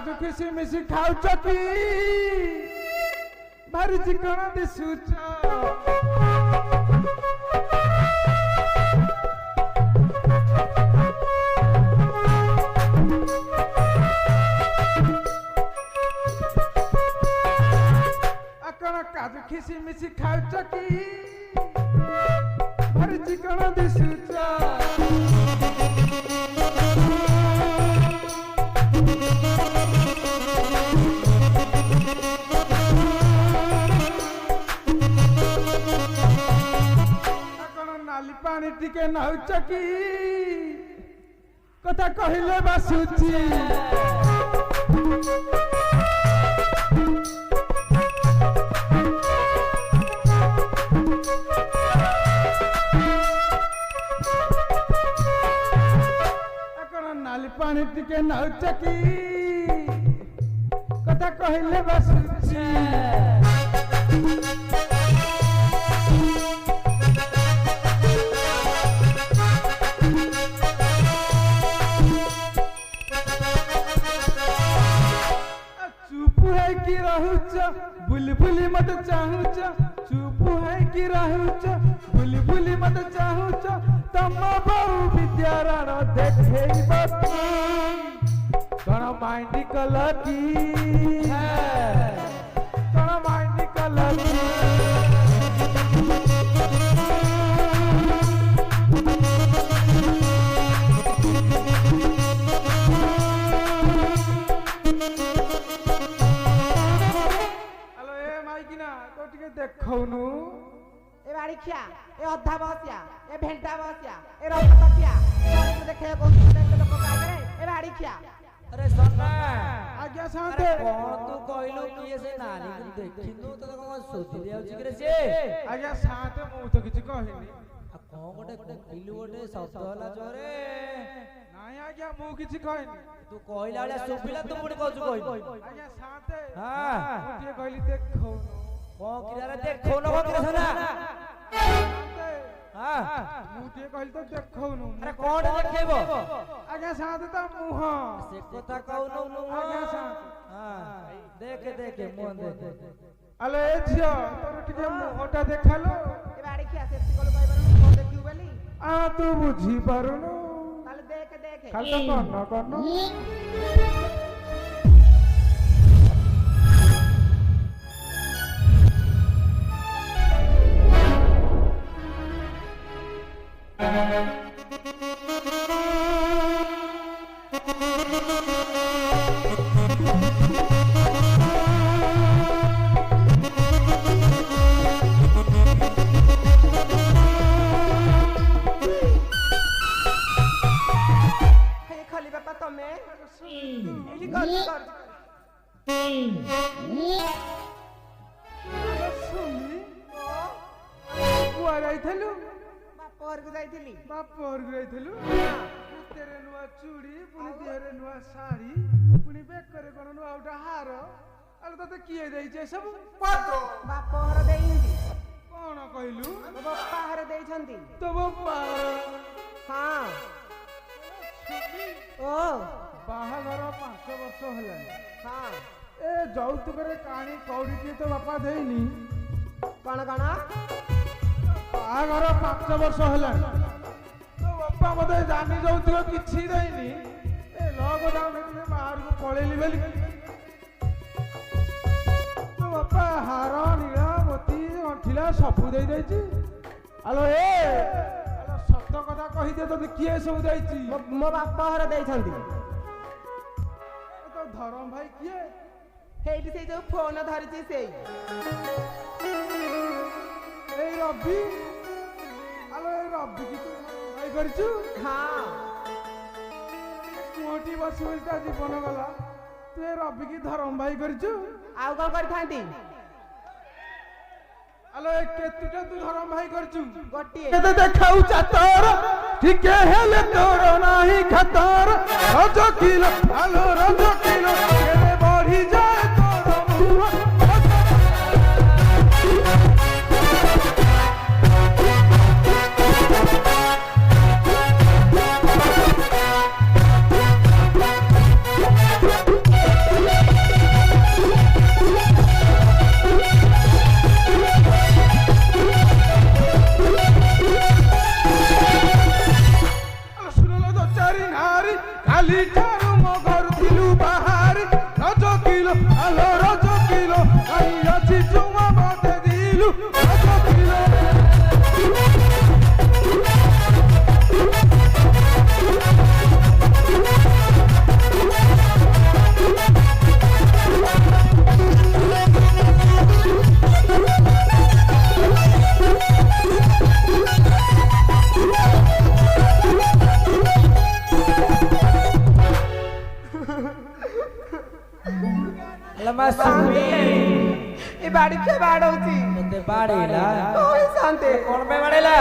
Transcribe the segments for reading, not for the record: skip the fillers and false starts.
काजू किशमिश खाऊच की भारी चिकन दिशुच काजू किशमिश खाऊच की भारी चिकन दिशुच नाली पानी टिके नौच की कथा कहले बासुची नाली पानी टिके नौच की कथा कहले बासुची की रहूच बुलबुली मत चाहूच चुप है कि रहूच बुलबुली मत चाहूच तम बहु विद्यारण देखे कण माइंड कल की कण माइंड कल की देखौनु ए बाड़ीखिया ए अधा बसिया ए भेंटा बसिया ए रौतकिया ए देखे को देख लोक कागरे ए बाड़ीखिया अरे सन्ना आज्ञा शांते कोन तू कहलु किए से नानी को देखिनु त कोन सोति देउची करे से आज्ञा शांते मु तो किछ कहिनी आ कोन गोटे कहलु गोटे शब्द होला जोरे नाय आज्ञा मु किछ कहिनी तू कहला वाला सुबिला तू मुडी कहजु कहि आज्ञा शांते हां मुटिए कहली देखौनु को किरारे देखौ न को किरा सना हां मुटिए कहली तो देखौनु अरे कोन देखेबो आज्ञा शांते त मुह से कथा कहनु मुह आज्ञा शांते हां देखे मुह देख अले झियो तोर टिके मुहटा देखालो ए बाड़ीखिया सेति कोल कहबारु कोन देखिउ बोली आ तू बुझी पारुनु ताले देख खाली तो कन्न खाली बापा तमे एली कर सुनी कुआ जाइथलु बापर को जाइथिली बापर जाइथलु तेरे नुआ चूड़ी पुनी देहरे नुआ साड़ी पुनी बेक करे कोन नुआ उटा हार अले तते किए देई छे सब पातो बापर देइंदी कोन कहलु बापर देइछंती तो बापा हां ओ बाहाघर 5 वर्ष होला हां ए जौतुकरे कहानी कौड़ी की तो बापा देइनी कण बाहाघर 5 वर्ष होला तो बापा मते जानी जौतुक किछि देइनी ए लॉकडाउन में बाहर को पळेली बेली तो बापा हार नीला मोती अंठिला सब देई देछि आलो ए सत्य कथा कहि दे तो किए सब देछि मो बापर देइछंती तो धरम भाई किए हेइटी से जो फोन धरिछि सेई ए रवि आलो ए रवि की तू भाई करछु हां मोटी बस होइता जीवन गला तू ए रवि की धरम भाई करछु आउ कोन करथांती आलो ए केतुटा तू धरम भाई करछु गोटिए केते देखाउ चातर ठीक हेले तोर नाही खतर रज किलो आलो रज किलो केले बढ़ी जाए तोर मुह ಅಲ್ಲ ಮಾ ಸುಮ್ಮಿ ଏ ବାଡ଼ିଖିଆ ବାଡ଼ଉଛି ಮತ್ತೆ ಬಾಡಿಲ್ಲ ଓଏ ଶାନ୍ତେ କଣ ପାଇଁ ବାଡେଇଲା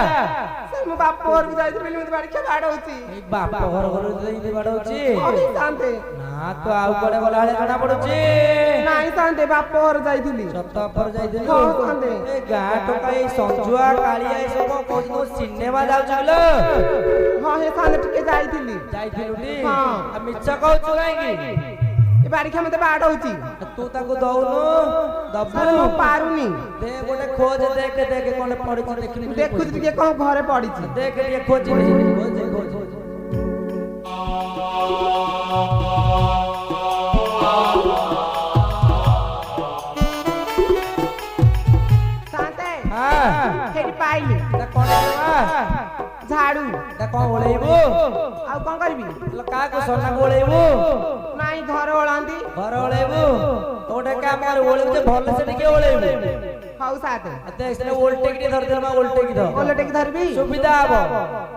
ସେ ମୋ ବାପ ଘରକୁ ଯାଇଥିଲି ବୋଲି ମତେ ବାଡ଼ିଖିଆ ବାଡ଼ଉଛି ଏଇ ବାପ ଘର ଘରୁ ଦେଇକି ବାଡଉଛି ଓଏ ଶାନ୍ତେ ନା ତ ଆଉ କୁଆଡେ ଗଲା ବେଳେ ଜଣା ପଡୁଛି ନାଇଁ ଶାନ୍ତେ ବାପ ଘର ଯାଇଥିଲି ସତ ଅପର ଯାଇଥିଲି ହଁ ଶାନ୍ତେ ଏ ଗାଁ ଟୋକା ଏଇ ସଞ୍ଜୁଆ କାଳିଆ ଏ ସବୁ କହୁଛି ତୁ ସିନେମା ଯାଉଛୁ କିଲୋ ହଁ ହେ ଶାନ୍ତେ ଟିକେ ଯାଇଥିଲି ଯାଇଥିଲୁ ଟି ହଁ। ଆଉ ମିଛ କହୁଛୁ କାହିଁକି ଏ ବାଡ଼ିଖିଆ ମତେ ବାଡ଼ଉଛି ତୁ ତାକୁ ଦଉନୁ ଦବୁ ସାର୍ ମୁଁ ପାରୁନି ଦେ ଗୋଟେ ଖୋଜ ଦେଖେ ଦେଖେ କଣ ପଡିଛି ଦେଖିନି ଦେଖୁଛି ଟିକେ କଣ ଘରେ ପଡ଼ିଛି ଦେଖେ ଟିକେ ଖୋଜି ଖୋଜ ଖୋଜ ଶାନ୍ତେ ହଁ ସେଇଠି ପାଇଲି ତା କଣ ଦେବା ଝାଡୁ ତା କଣ ଓଳେଇବୁ ଆଉ କଣ କରିବି ଲୋ କାହାକୁ ସନାକୁ ଓଳେଇବୁ ନାଇଁ ଘର ଓଳାନ୍ତି ଘର ଓଳେଇବୁ ତ ଗୋଟେ କାମ କର ଓଳେଇବୁ ଯେ ଭଲସେ ଟିକେ ଓଳେଇବୁ ହଉ ସାତେ ଦେଖ ସେ ଓଲଟେକି ଟିକେ ଧରିଦେଲେ ମା ଓଲଟେକି ଧର ଓଲଟେକି ଧରିବି ସୁବିଧା ହବ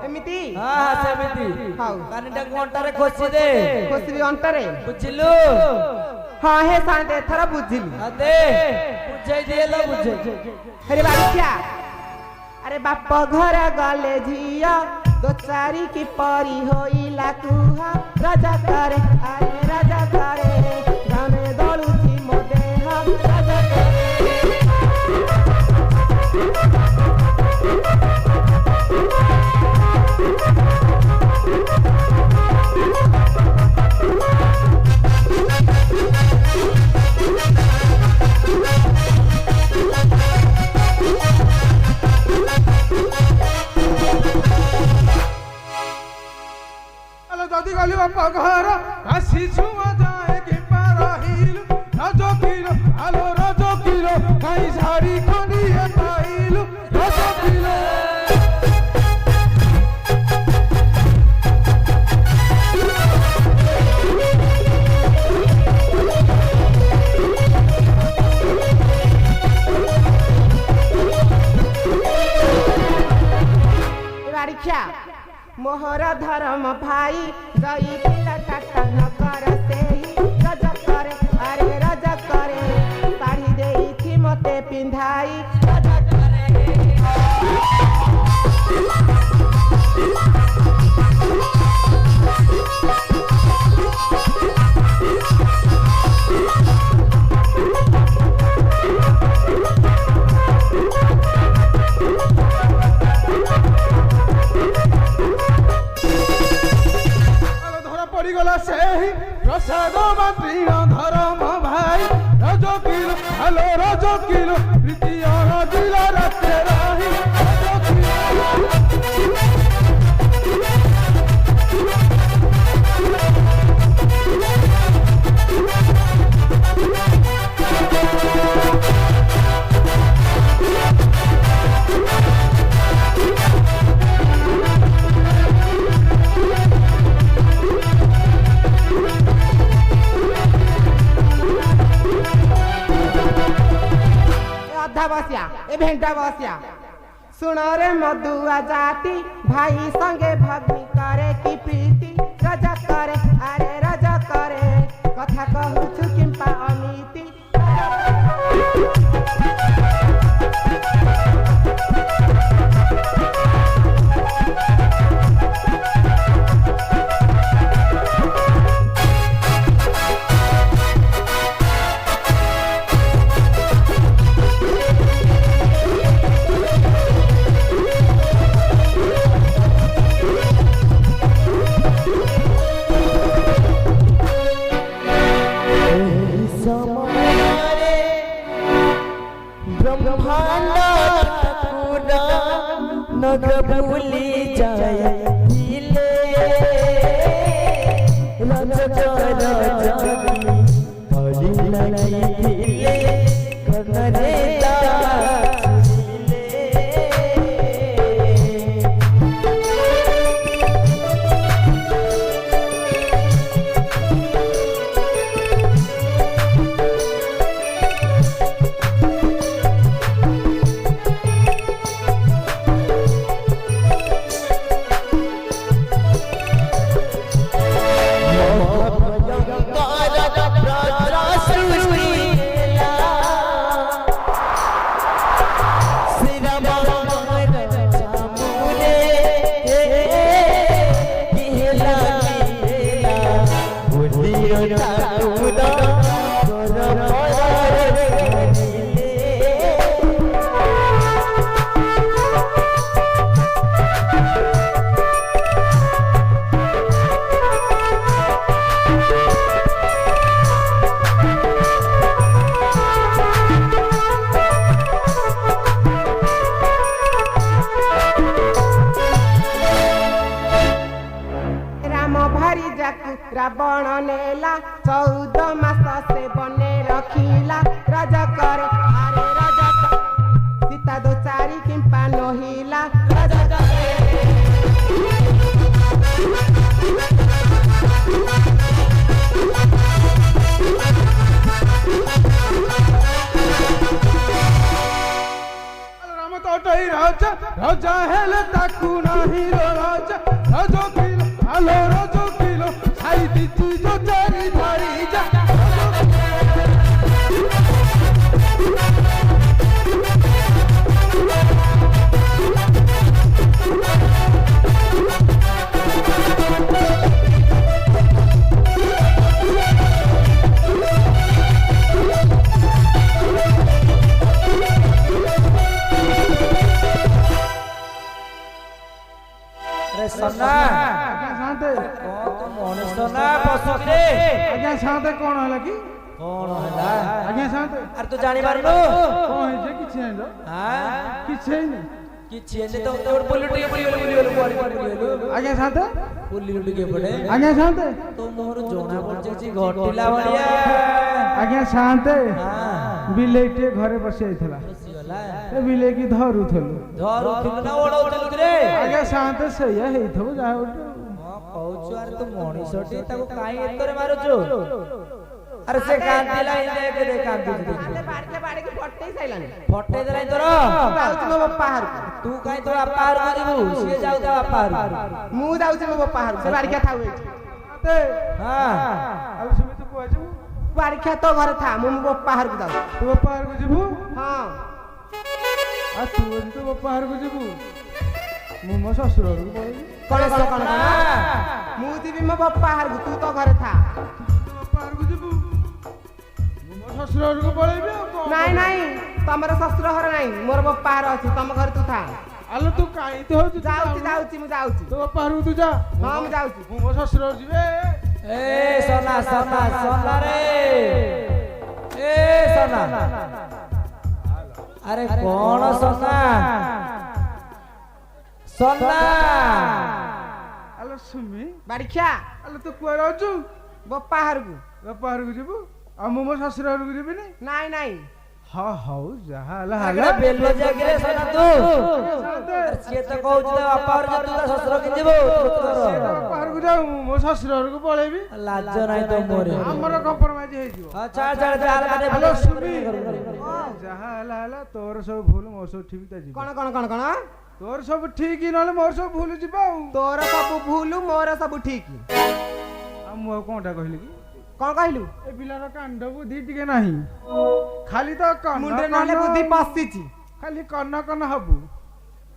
ଏମିତି ହଁ ହଁ ସେମିତି ହଉ କାନିଟାକୁ ଅଣ୍ଟାରେ ଖୋସି ଦେ ଖୋସିବି ଅଣ୍ଟାରେ ବୁଝିଲୁ ହଁ ହେ ସାତେ ଏଥର ବୁଝିଲି ହଁ ଦେ ବୁଝେଇ ଦିଏ ଲୋ ବୁଝେଇ ହେରେ ବାଡ଼ିଖିଆ ଆରେ ବାପ ଘର ଗଲେ ଝିଅ ଦୋ ଚାରି କି ପରି ହୋଇଲା କୁହ ରାଜା କରେ ଆରେ ରାଜା କରେ ଗାନେ ଦଳୁଛି ମୋ ଦେହ ରାଜା କରେ যদি গলি বাপ ঘর আসি ছুয়া যায় কি পারহিলু রজ কিলো আলো রজ কিলো কাই ঝাড়ি খন্ডিয়ে পাইলু রজ কিলো ବାଡ଼ିଖିଆ मोहर धर्म भाई गई पिला काटा न कर सेही रज करे अरे रज करे साड़ी देई थी मते पिंधाई रज करे পড়িগলা সেই প্রসাদ মাতৃণ ধরম ভাই রজ কিলো আলো রজ কিলো প্রীতি অনদিল রাতে রাহি রজ अधा बसिया ए भेंटा बसिया सुनो रे मधुआ जाति भाई संगे भग्नी करे की प्रीति रजा करे अरे रजा करे कथा कहूछु किंपा अमिति भूली जाए हिले रज जानी हरी लगी हिले कनरे सृष्टि ফাল্গুন তোর পরে ধরিলে राम भारी जाकु रावण नेला 14 मास से बने रखिला राजा करे अरे राजा सीता दो चारी किंपा नहिला राजा करे राम तोटई राजा राजा हेले ताकू नाही रो राजा राजो किलो आलो राजो किलो छाई दिची जो चारी धारी जा अरे सन्ना शांते तो मनीष ना पशु रे आज्ञा शांते कोन हला की कौन हला आज्ञा शांते अरे तू जानी पारनु कोन हे जे किछ नै हां किछ नै किछि एने तो तोर पुलिटी पुली आज्ञा शांते पुलिटी के पड़े आज्ञा शांते तो मोर जोना पड़छि घटिला बलिया आज्ञा शांते हां बिलेटे घरे बसि आइथला बसिगला ए बिले की धरुथलु धर उठिल ना ओडौथलु रे आज्ञा शांते सैया हेइथबो जा उठ हां कहउछु अरे तू मनीषटी ताको काई एतरे मारुछु अरे से कांतिला इने के दे कांति आले बाड़के फट्टे सैलानी फटे देलाई तोर जाउछि मो बापा हार तू काई तो बापा हार जीवु से जाउ ता बापा हार मु जाउछि मो बापा हार से बाड़के थाउ एठी ते हां आलो सुमी तू को आजू बाड़के तो घर था मु मो बापा हार को जाउ तू पार को जीबू हां आ तू तो पार को जीबू मु मो ससुर को बोली कोन मु दिबी मो बापा हार को तू तो घर था तू पार को जीबू मु मो ससुर को बोलेबे नहीं नहीं तमर ससुर घर नहीं मोर बापा हार अछि तम घर तू था आलो तू काई तो हो जाउछि मु जाउछि तू पार को तू जा हां मु जाउछि मु मो ससुर जीबे ए सोना सोना सोना रे ए सोना अरे कौन सोना सोना आलो सुमी बाड़िया आलो तू को रहजू बापा हार को बापा को जीबू आ मु मो ससुर को जीबी नहीं नहीं नहीं हाँ हाउ जहा हाला अरे हाला बेलो जागे सोना तू अरे से तो कहउछ त बापा और तू त ससुर के जीवो पार को जाऊ मो ससुर को बोलेबी लाज नाही तो मोरे हमर कम्प्रोमाइज हे जीव अच्छा चल चाल माने हेलो सुमी जहा हाला हाला तोर सब भूल मोर सब ठीक ता जीव कौन तोर सब ठीक ही नले मोर सब भूल जीवा तोर सब भूल मोर सब ठीक आ मु कोनटा कहली की कौन कहलु ए बिलार कांड बुद्धि टिके नाही खाली तो कन्न मुंडे नाले बुद्धि पसिछि खाली कन्न कन्न हबु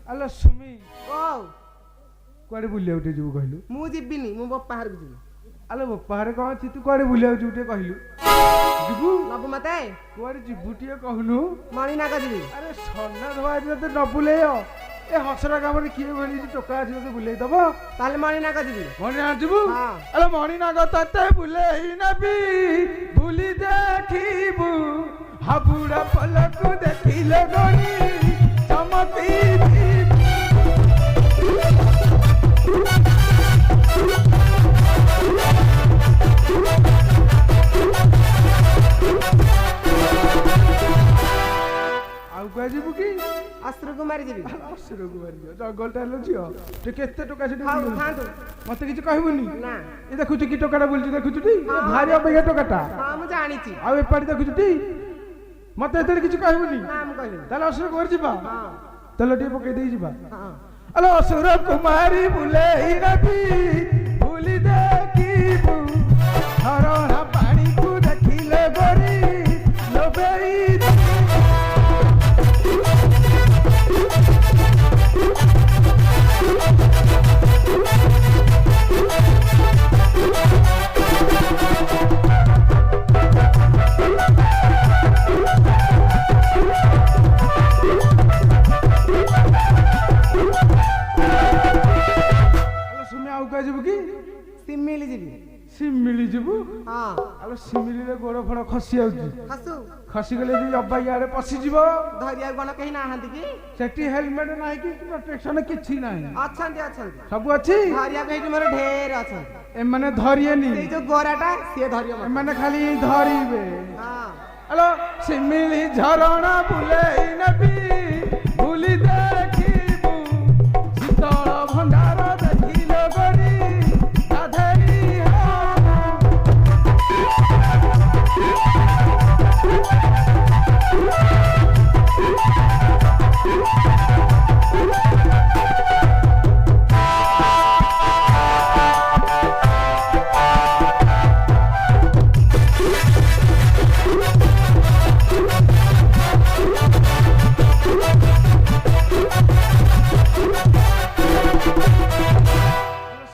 आलो सुमी ओ कुआडे बुलिया उठे जीव कहलु मु जिबिनी मु बापा हार को जिबी आलो बापारे कौन छी तू कुआडे बुलिया उठे कहलु जीबू नबु मते कुआडे जीबू टिए कहलु मणि ना जिबी अरे सन्ना धवा ते न बुलेयो ए हसरा गामरे किए भली टोका अछि ते बुलेई दबो ताले मणि ना जिबी मणि ना जीबू हां अरे मणि ना तते बुलेई नबी भूली देखिबू हाबुड़ा पलक देखिले गणी चमकी आउ कुआ जीबू की अस्त्र कुमारी जिबी असुर को मारि दियो जंगल टालो जियो ते केते टोका सेठी खाऊ खांतु मते किछ कहबुनी ना ए देखु की टोकाटा बोलची देखु टी भारी अबे टोकाटा हां मु जानिछि आउ एपाडी देखु टी मते एते किछ कहबुनी ना मु कहली ताले असुर को जिबा हां ताले टी पके देई जिबा हां अलो असुर कुमारी बुले ही नबी भूली देखिबू हरहरा पानी को देखिले बरी लोबेई ହଁ ଆଲୋ ସିମିଲିରେ ଗୋଡ଼ ଫୋଡ଼ ଖସି ଯାଉଛି ହାସୁ ଖସିଗଲେ ଯଦି ଅବାଗି ଆଡ଼େ ପଶିଯିବ ଧରିବାକୁ କଣ କେହି ନାହାନ୍ତି କି ସେଠି ହେଲମେଟ ନାହିଁ କି ପ୍ରୋଟେକ୍ସନ କିଛି ନାହିଁ ଅଛନ୍ତି ଅଛନ୍ତି ସବୁ ଅଛି ଧରିବାକୁ ଏଇଠି ମୋର ଢେର ଅଛନ୍ତି ଏମାନେ ଧରିଏନି ସେଇ ଯୋଉ ଗୋରାଟା ସିଏ ଧରିବ ମତେ। ଏମାନେ ଖାଲି ଧରିବେ ହଁ ଆଲୋ ସିମିଲି ଝରଣା ବୁଲେଇ ନେବି ବୁଲି ଦେଖିବୁ ଶୀତଳ ଭଣ୍ଡାର ଦେଖିଲ ଗରି ଗାଧେଇ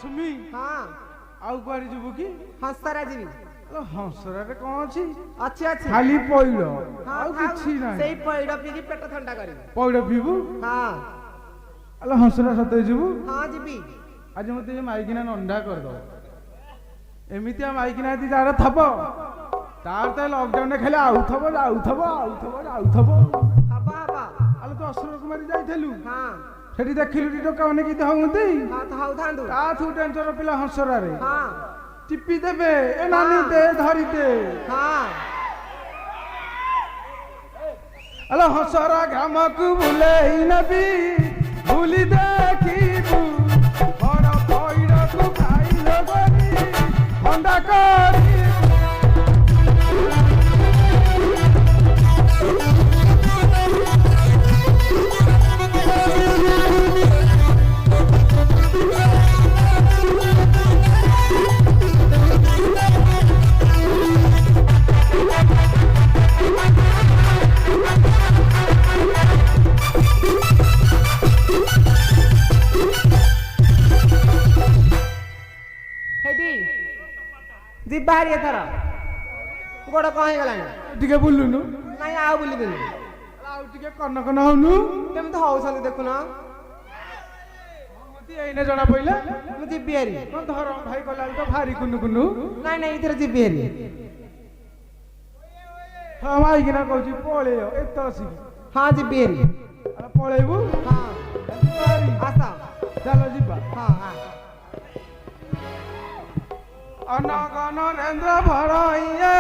ସୁମି ହଁ ଆଉ କୁଆଡେ ଯିବୁ କି ହଂସରା ଯିବି ଆଲୋ ହଂସରାରେ କଣ ଅଛି ଅଛି ଅଛି ଖାଲି ପଇଡ଼ ହଁ, ଆଉ କିଛି ନାହିଁ ସେଇ ପଇଡ଼ ପିଇକି ପେଟ ଥଣ୍ଡା କରିବି ପଇଡ଼ ପିଇବୁ ହଁ ଆଲୋ ହଂସରା ସତରେ ଯିବୁ ହଁ ଯିବି ଆଜି ମତେ ଏ ମାଇକିନା ନଣ୍ଡା କରିଦବ ଏମିତିଆ ମାଇକିନା ଯଦି ଯାହାର ଥବ ତାର ତ ଲକଡାଉନରେ ଖାଲି ଆଉଥବ ଯାଉଥବ ଆଉଥବ ଯାଉଥବ ହବ ହବ ଆଲୋ ତୁ ଅସୁର କୁମାରୀ ଯାଇଥିଲୁ ହଁ ସେଠି ଦେଖିଲୁ ଟି ଟୋକାମାନେ କେମିତି ହଉନ୍ତି ହଁ ତ ହଉଥାନ୍ତୁ ତାଠୁ ଡେଞ୍ଜର ପିଲା ହଂସରାରେ ହଁ ଟିପି ଦେବେ ଏ ନାନୀ ଦେ ଧରି ଦେ ହଁ ଆଲୋ ହଂସରା ଗ୍ରାମକୁ ବୁଲେଇ ନେବି ବୁଲି ଦେଖିବୁ ବଡ଼ ପଇଡ଼କୁ ଖାଇଲ କରି ଥଣ୍ଡା କରି ହେଇଟି ଯିବା ହାରି ଏଥର ଗୋଡ଼ କଣ ହେଇଗଲାଣି ଟିକେ ବୁଲୁନୁ ନାଇଁ ଆଉ ବୁଲିବିନି ଆଉ ଟିକେ କନ କନ ହଉନୁ କେମିତି ହଉଛନ୍ତି ଦେଖୁନ ମତେ ଏଇନେ ଜଣା ପଇଲା ମୁଁ ଯିବି ହାରି କଣ ଧର ଭାଇ କଲାବେଳେ ତ ଭାରି କୁନୁ କୁନୁ ନାଇଁ ନାଇଁ ଏଥର ଯିବି ହାରି ହଁ ମାଇକିନା କହୁଛି ପଳେଇ ଏତେ ଆସିକି ହଁ ଯିବି ହାରି ଆଲୋ ପଳେଇବୁ ହଁ ଆସ ଚାଲ ଯିବା ହଁ ହଁ ଅନଗ ନରେନ୍ଦ୍ର ଭରଇଏ